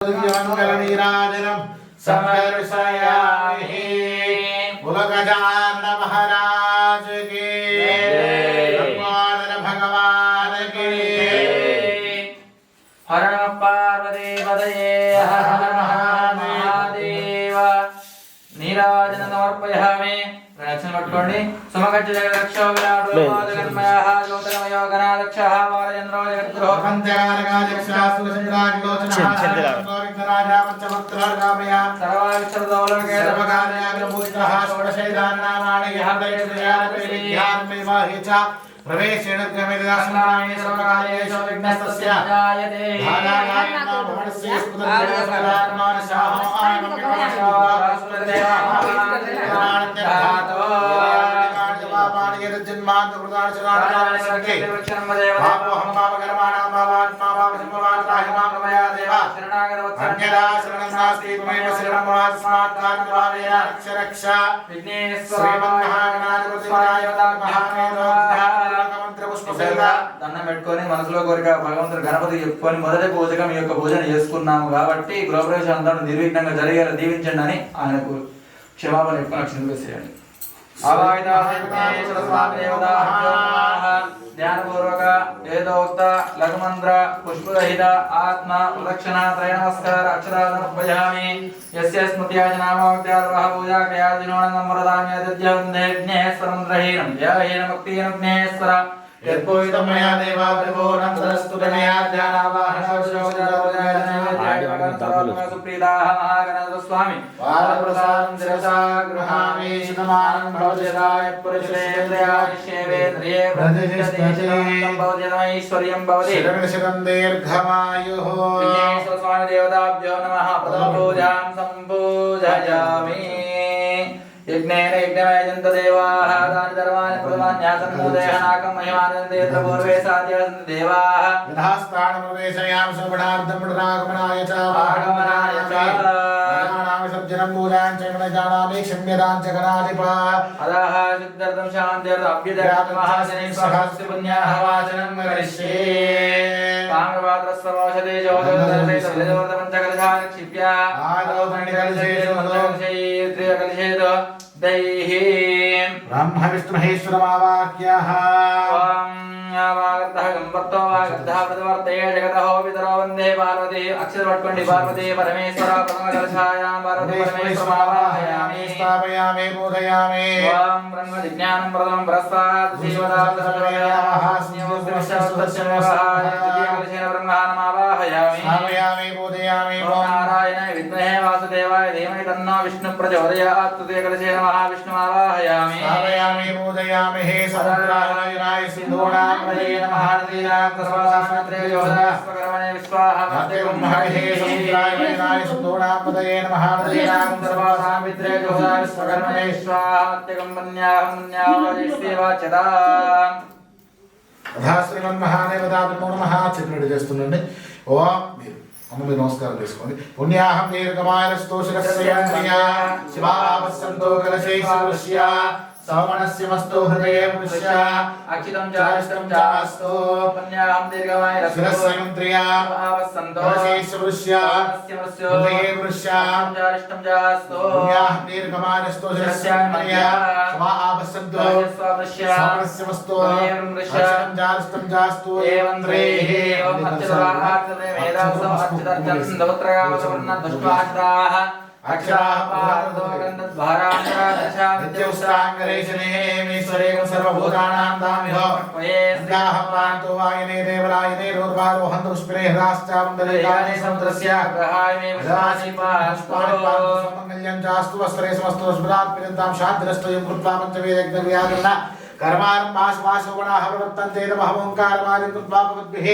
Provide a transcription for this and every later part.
नीराजनम समर्पयामि। बोलो गजानन महाराज की, भगवान भगवान की। हर पार्वती पतये हर हर महादेव। नीराजन समर्पयामि। रक्षण पట్టుకోండి సమగచ్చ జగదక్ష విరాటో జగన్మయః జ్యోతిర్మయో గణాదక్షః వారచంద్రో జగద్గురో పంచగారగాదక్షాసుర చంద్రాగ్లోచనః గోవిందరాజా పంచభక్తరాగామయ సర్వాక్షరదౌలకే సర్వకార్యాగ్రమూర్తః షోడశైదానామాని యహదయత్రయానపేయాన్మేవాహిచ ప్రవేశేణ గమేదాసనాయ సర్వకార్యేషు విఘ్నస్తస్య జాయతే ధారాయామహస్య స్పుతర్మానశాహ దండం పెట్టుకొని మనసులో కోరిక భగవంతుడు గణపతి చెప్పుకొని మొదటి పూజగా మీ యొక్క పూజన చేసుకున్నాము కాబట్టి గృహప్రవేశం అంతా నిర్విఘ్నంగా జరిగేలా దీవించండి అని ఆయనకు క్షమాపణ చెప్పుకొని అక్షంతలు వేసేయండి. ध्यानपूर्वक वेदोक्त लघुमंत्र पुष्परहित आत्मा प्रदक्षिण त्रय नमस्कार अक्षरादनोपयामि। यस्य स्मृत्याज नामोक्त्यार्वः पूजा क्रियादिनो नम्रदामि यद्यवन्देज्ञेश्वरं द्रहीणं यहेन भक्तिहीनं ज्ञेश्वर यत्पूजितं मया देवा प्रभो नमस्तस्तु मया ध्यानावाहनोपचारप्रीताः महागणपति स्वामी वारप्रसादं शिरसा गृहामि शतमानं भवत्यदाय पुरुषेन्द्रियादिशेवेन्द्रिये प्रतिष्ठते भवत्यैश्वर्यं भवति शतं दीर्घमायुः। विघ्नेश्वर स्वामी देवताभ्यो नमः। प्रथमपूजां सम्पूजयामि। यज्ञेन यज्ञमयजन्त देवाः तानि धर्माणि प्रथमान्यासन् मूदयः नाकं महिमानन्ते यत्र पूर्वे साध्यासन्ति देवाः यथास्थानं प्रवेशयामि सुपणार्थं पुनरागमनाय च आगमनाय च विसर्जनं पूजां च न जानामि क्षम्यतां च गणाधिपा अतः सिद्ध्यर्थं शान्त्यर्थम् अभ्युदयामि महाशनि स्वहस्य पुण्याः वाचनं करिष्ये। ताम्रपात्रस्वमौषधे जोदरपञ्चकलशानि क्षिप्य आदौपनिकलशेषु दैहीं ब्रह्म विष्णु महेश्वरमावाक्यः वागर्धः गम्भर्तो वागर्धः प्रतिवर्तये जगतः पितरो वन्दे पार्वती। अक्षर पट्कोण्डि पार्वती परमेश्वर प्रथमकलशायां पार्वती परमेश्वरमावाहयामि स्थापयामि पूजयामि। ओम ब्रह्म विज्ञानं प्रथमं प्रस्तात् द्वितीयकलशेन ब्रह्माणमावाहयामि स्थापयामि पूजयामि। ओम नारायणाय विद्महे वासुदेवाय धीमहि तन्नो विष्णुः प्रचोदयात्। तृतीयकलशेन महाविष्णुमावाहयामि स्थापयामि पूजयामि। हे समुद्राय सिन्धूनां प्रदये नमः। नदीनां सर्वशास्त्रे योधास्वकर्मणे विश्वाहा हे समुद्राय सिन्धूनां प्रदये नमः। नदीनां सर्वशास्त्रे योधास्वकर्मणे विश्वाहा पुण्याहमुन्यावचिस्तेवाचता तथा श्रीमन्महादेवताभ्यो नमः। చిత్రుడు చేస్తుండండి. ఓం మీరు అమ్మకి నమస్కారం చేసుకోండి. పుణ్యాహం దీర్ఘమాయరస్తో శిరస్సేంద్రియ శివావసంతో కలశైశ్వర్య సౌమనస్య మస్తో హృదయే పుష్య అక్షితం చారిష్టం చాస్తు పుణ్యాహం దీర్ఘమాయరస్తో శిరస్సేంద్రియ శివావసంతో కలశైశ్వర్య హృదయే పుష్య చారిష్టం చాస్తు పుణ్యాహం దీర్ఘమాయరస్తో శిరస్సేంద్రియ శివావసంతో సౌమనస్య మస్తో అక్షితం చారిష్టం చాస్తు ఏవంద్రేః అక్షరార్థే వేదాంతం అక్షరత్యం దౌత్రగామవర్ణ దుష్టాష్టాః అక్షరాః నిత్యౌష్టాంగరేషణేమీశ్వరేణ సర్వభూతానాం దామిహో యందాహపాంతో వాయనే దేవరాయనే రోర్వారోహంతు పుష్పిరే హ్రాశ్చామందలేయానే సముద్రస్య గ్రహాయమే మంగళ్యం చాస్తు వస్త్రే సమస్తో స్మృతాత్ పిరంతాం శాంతిరస్తయం కృత్వా పంచవేదగ్నవ్యాగన్న कर्मारं वासवासोगुणाः प्रवर्तन्ते नमः ओंकारमादिं कृत्वा भवद्भिः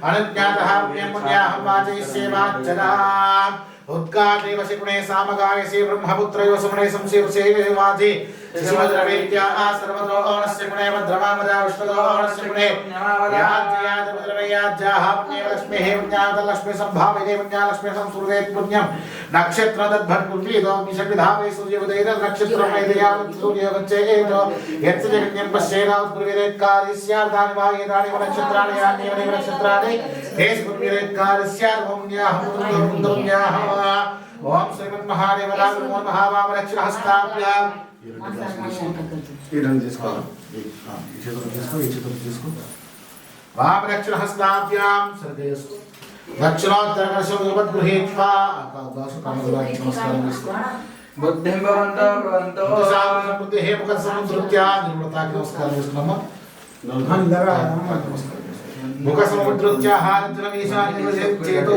अनुज्ञातः पुण्यं वाचयिष्येवाच्चदाम् उत्कादेव शिकुणे सामगायसे ब्रह्मपुत्रयो सुमणे संसेवसेवाधि शिवद्रवेत्या सर्वतो ओणस्य गुणे भद्रमामदा विष्णुतो ओणस्य गुणे याज्याद्रवयाज्याः पुण्येव लक्ष्मीः पुण्यादलक्ष्मी सम्भावयते पुण्यालक्ष्मी संस्कृतेत् पुण्यं नक्षत्र तद्भट्कुण्डीतो मिषविधावे सूर्योदयेन नक्षत्रमेदयां सूर्योगच्छेतो यस्य जगन्यं पश्येदात् पूर्वेदेत् कार्यस्यार्धानि वा एतानि नक्षत्राणि यान्येव नक्षत्राणि ఓం శ్రీమన్ మహాదేవరాయ నమో మహావామరక్షణ హస్తాభ్యాం వామరక్షణ హస్తాభ్యాం శ్రద్ధేస్తు దక్షిణోత్తరగృహీత్వా బుద్ధిం భవంతో భవంతో బుద్ధి ముఖ సముద్రత్యా నిర్మతాకి నమస్కారం చేస్తున్నాము ముఖ సముద్రత్యా హారతులం ఈశాన్య చేతో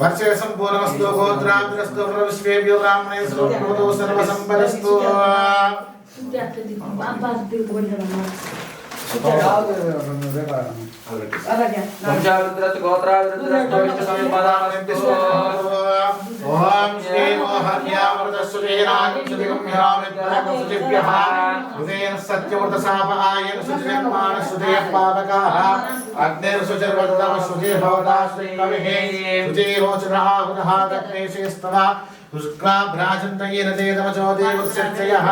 వర్షే సంపూర్ణమస్తు గోత్రాభిరస్తు విశ్వేభ్యో బ్రాహ్మణేషు సర్వసంపదస్తు ఓం శ్రీ హృదయం సత్యవృత సాపాయన సుజన్మాన సుజయ పావకాః అగ్నిర్ సుజర్వదవ సుజయ భవతా శ్రీ కవిః సుజయ రోచనాహునః దగ్నేశేస్తవ పుష్క్రాభ్రాజంతయేన దేదమచో దేవస్యత్యయః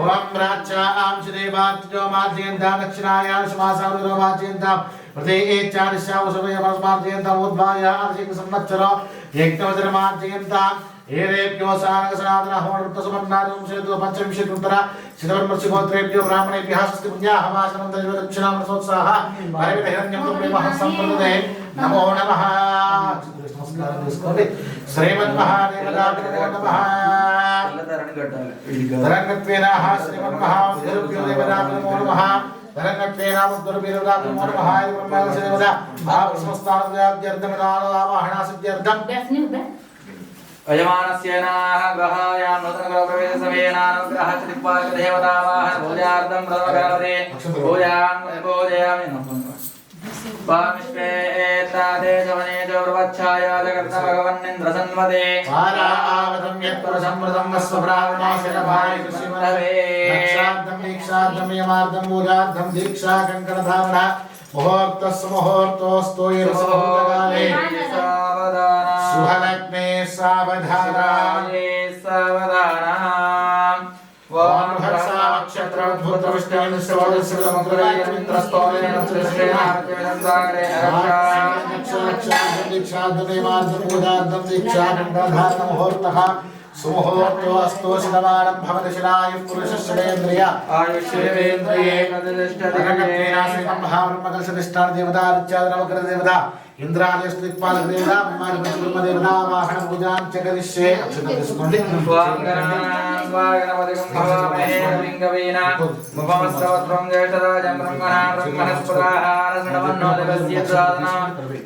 ఓం రాజ్యాం శ్రీదేవాత్యో మాధ్యంతాం దక్షిణాయాం సమాసారురో మాధ్యంతాం ప్రదేశావసమయమాధ్యంతాం ఉద్భాయ ఆర్షిక సంవత్సరో యజ్ఞవచనమాధ్యంతాం ఏరేభ్యో సానక సనాతన హోమృత సుమన్నారం శ్రీతో పంచవింశతుత్తర శతవర్షగోత్రేభ్యో బ్రాహ్మణేభ్యః స్వస్తి పుణ్యాః వాసనం దైవదక్షిణామృతోత్సాహ పరిమిత హిరణ్యం ప్రేమః సంప్రదతే నమో నమః నమస్కారం చేసుకోండి శ్రీమన్ మహాదేవతాభ్యో నమః తరంగత్వేనాః శ్రీమన్ మహాదేవతాభ్యో నమో నమః తరంగత్వేనాముద్దుర్భిర్దాభ్యో నమః బ్రహ్మదేవత ఆపస్మస్తానవ్యాధ్యర్థమిదావాహనాసిద్ధ్యర్థం అయమానస్యేనాః గ్రహాయాం నూతనగృహప్రవేశ సమయేనానుగ్రహ దిక్పాలక దేవతావాహన పూజార్థం ప్రథమగణపతే పూజామి పామిష్వేత్రాదేశవనేజో ప్రవచ్ఛాయా జగత్న భగవన్నింద్రసన్వదే వారావతం యత్పరసంవృతం వస్వప్రావణాశనభాయ కృష్ణమరవే దక్షార్థం దీక్షార్థం యమార్థం పూజార్థం దీక్షా కంకణధారణ ముహూర్తస్సు ముహూర్తోస్తు యరసముహూర్తకాలే సుహలగ్నే సావధానాయే సావధానం ఓం హర్షాక్షత్రద్భుతవిష్ణుం సవదస్సులమగ్రవేంద్రస్తోమేన శ్రేణార్జనందారే దీక్షార్థం యమార్థం పూజార్థం దీక్షా కంకణధారణ ముహూర్తః సుముహూర్తో అస్తు శతమానం భవతి శిలాయుః పురుషశ్రేంద్రియ ఆయుష్యేంద్రియే మహాబ్రహ్మకలశధిష్టాన దేవత ఆదిత్యాదనవగ్ర దేవత ఇంద్రాదిస్త్రిక్పాలక దేవత బ్రహ్మాదిపతిబ్రహ్మ దేవత వాహన పూజాం చ కరిష్యే అక్షతం తీసుకోండి గణపతికం భవామహే లింగవేన ముఖమస్తవత్రం జ్యేష్ఠరాజం బ్రహ్మణస్పదాహారసణవన్నోదగస్య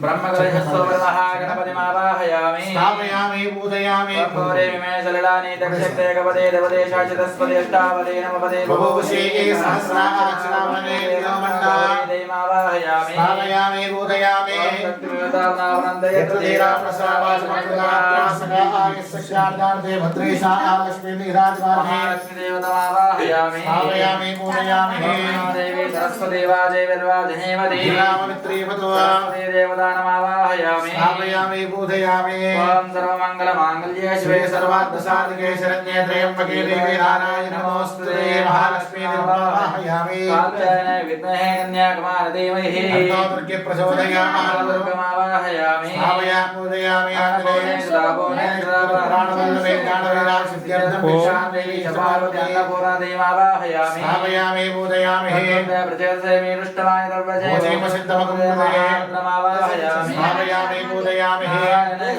బ్రహ్మకలశస్వరమః గణపతిమావాహయామి స్థాపయామి పూజయామి సలిలాని దక్షతే కపదే దేవదేశాచితస్పదేష్టావదే నమపదే బభూషే సహస్రాక్షరావనే దేమావాహయామి స్థాపయామి పూజయామి యత్రధీరా ప్రసావాచమగ్రగాత్రాసగా ఆయస్సశార్దార్థే భద్రేశా లక్ష్మీ నిరాజమానే లక్ష్మీదేవతమావాహయామి స్థాపయామి పూజయామి దేవి సరస్వతి వాజే విద్వాజనేవతి రామమిత్రేవతో దేవతానమావాహయామి స్థాపయామి పూజయామి ఓం సర్వమంగళమాంగళ్యే శివే సర్వార్థసాధికే శరణ్యే త్రయంబకే దేవి నారాయణ నమోస్తుతే మహాలక్ష్మీ దేవాహయామి కాత్యాయనాయ విద్మహే కన్యాకుమారి ధీమహి తన్నో దుర్గే ప్రచోదయాత్ దుర్గమావాహయామి స్థాపయామి పూజయామి ఆంజనేయ ప్రాణవల్లభే జ్ఞానవైరాగ్య సిద్ధ్యర్థం భిక్షాం దేవి చపార్వతీ అన్నపూర్ణదేవావాహయామి స్థాపయామి పూజయామి ప్రచేతసేమి దృష్టమాయ దర్వజే ఓజీమసిద్ధమగుణమావాహయామి స్థాపయామి పూజయామి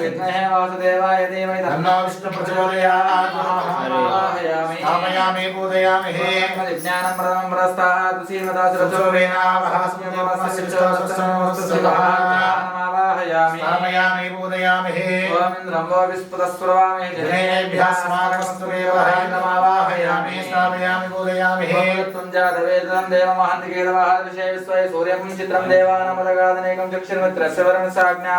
విద్మహే వాసుదేవాయ ధీమహి తన్నో విష్ణు ప్రచోదయాత్ స్థాపయామి పూజయామి జ్ఞానం ప్రథమం ప్రస్తాత్ శ్రీమదాసురచోవేనావహాస్మ్యమావాహయామి స్థాపయామి పూజయామి ఓం ఇంద్రం వో విస్ఫుతస్ఫురవామి జనేభ్యస్మాకమస్తమేవాహయామి స్థాపయామి పూజయామి తుంజాతవేదం దేవమహంతికేతవహాదృశే విశ్వే సూర్యం చిత్రం దేవానమదగాదనేకం చక్షుర్మిత్రస్య వరుణ సాజ్ఞా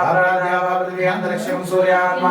అంతరిక్షం సూర్యాత్మ